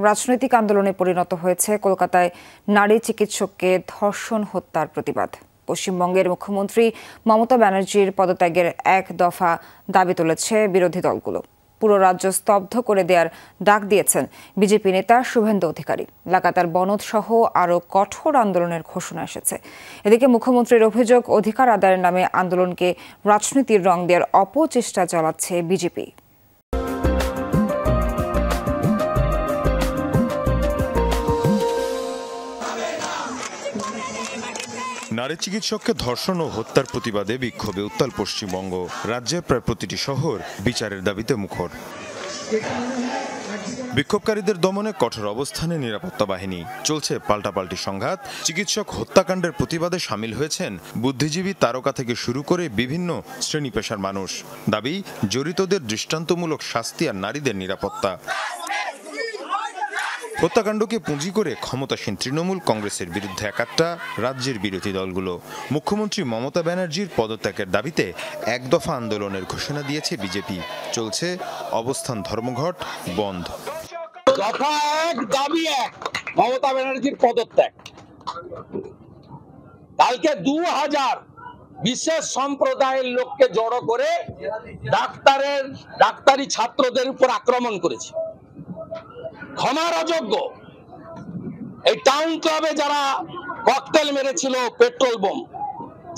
রাজনৈতিক আন্দোলনে পরিণত হয়েছে কলকাতায় নারী চিকিৎসককে ধর্ষণ হত্যার প্রতিবাদ। পশ্চিমবঙ্গের মুখ্যমন্ত্রী মমতা ব্যানার্জির পদত্যাগের এক দফা দাবি তুলেছে বিরোধী দলগুলো। পুরো রাজ্য স্তব্ধ করে দেওয়ার ডাক দিয়েছেন বিজেপি নেতা শুভেন্দু অধিকারী। লাগাতার বনধ সহ আরও কঠোর আন্দোলনের ঘোষণা এসেছে। এদিকে মুখ্যমন্ত্রীর অভিযোগ, অধিকার আদায়ের নামে আন্দোলনকে রাজনীতির রং দেওয়ার অপচেষ্টা চালাচ্ছে বিজেপি। নারী চিকিৎসককে ধর্ষণ ও হত্যার প্রতিবাদে বিক্ষোভে উত্তাল পশ্চিমবঙ্গ। রাজ্যের প্রায় প্রতিটি শহর বিচারের দাবিতে মুখর। বিক্ষোভকারীদের দমনে কঠোর অবস্থানে নিরাপত্তা বাহিনী। চলছে পাল্টাপাল্টি সংঘাত। চিকিৎসক হত্যাকাণ্ডের প্রতিবাদে সামিল হয়েছেন বুদ্ধিজীবী, তারকা থেকে শুরু করে বিভিন্ন শ্রেণী পেশার মানুষ। দাবি, জড়িতদের দৃষ্টান্তমূলক শাস্তি আর নারীদের নিরাপত্তা। হত্যাকাণ্ডকে পুঁজি করে ক্ষমতাসীন তৃণমূল কংগ্রেসের বিরুদ্ধে একাত্তা রাজ্যের বিরোধী দলগুলো। মুখ্যমন্ত্রী মমতা ব্যানার্জির পদত্যাগের দাবিতে এক দফা আন্দোলনের ঘোষণা দিয়েছে বিজেপি। চলছে অবস্থান ধর্মঘট, বন্ধ। দফা এক, দাবি এক, মমতা ব্যানার্জির পদত্যাগ। কালকে 2000 বিশেষ সম্প্রদায়ের লোককে জড়ো করে ডাক্তারি ছাত্রদের উপর আক্রমণ করেছে। ক্ষমার অযোগ্য। এই টাউন ক্লাবে যারা ককটেল মেরেছিল, পেট্রোল বোম,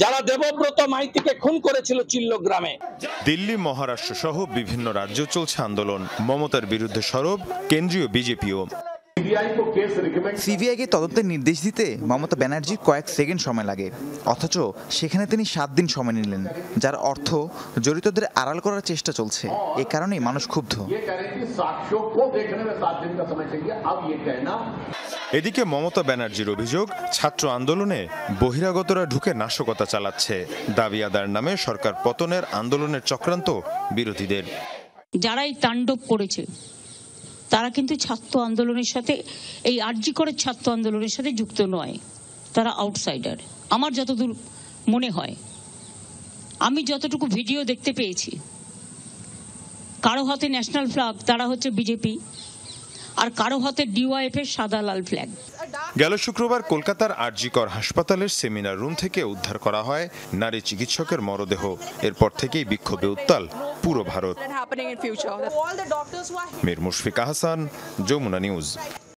যারা দেবব্রত মাইতিকে খুন করেছিল চিল্লগ্রামে। দিল্লি, মহারাষ্ট্র সহ বিভিন্ন রাজ্য চলছে আন্দোলন। মমতার বিরুদ্ধে সরব কেন্দ্রীয় বিজেপিও। সিবিআইকে তদন্তের নির্দেশ দিতে মমতা ব্যানার্জির কয়েক সেকেন্ড সময় লাগে, অথচ সেখানে তিনি 7 দিন সময় নিলেন, যার অর্থ জড়িতদের আড়াল করার চেষ্টা চলছে। এ কারণেই মানুষ ক্ষুব্ধ। এদিকে মমতা ব্যানার্জির অভিযোগ, ছাত্র আন্দোলনে বহিরাগতরা ঢুকে নাশকতা চালাচ্ছে। দাবি আদায়ের নামে সরকার পতনের আন্দোলনের চক্রান্ত বিরোধীদের। যারাই তাণ্ডব করেছে তারা কিন্তু ছাত্র আন্দোলনের সাথে, এই আরজি করে ছাত্র আন্দোলনের সাথে যুক্ত নয়। তারা আউটসাইডার। আমার যতদূর মনে হয়, আমি যতটুকু ভিডিও দেখতে পেয়েছি, কারো হাতে ন্যাশনাল ফ্ল্যাগ, তারা হচ্ছে বিজেপি, আর কারো হাতে ডিওয়াইএফ এর সাদা লাল ফ্ল্যাগ। গেল শুক্রবার কলকাতার আরজি কর হাসপাতালের সেমিনার রুম থেকে উদ্ধার করা হয় নারী চিকিৎসকের মরদেহ। এরপর থেকেই বিক্ষোভে উত্তাল পুরো ভারত। মীর মুশফিক আহসান, যমুনা নিউজ।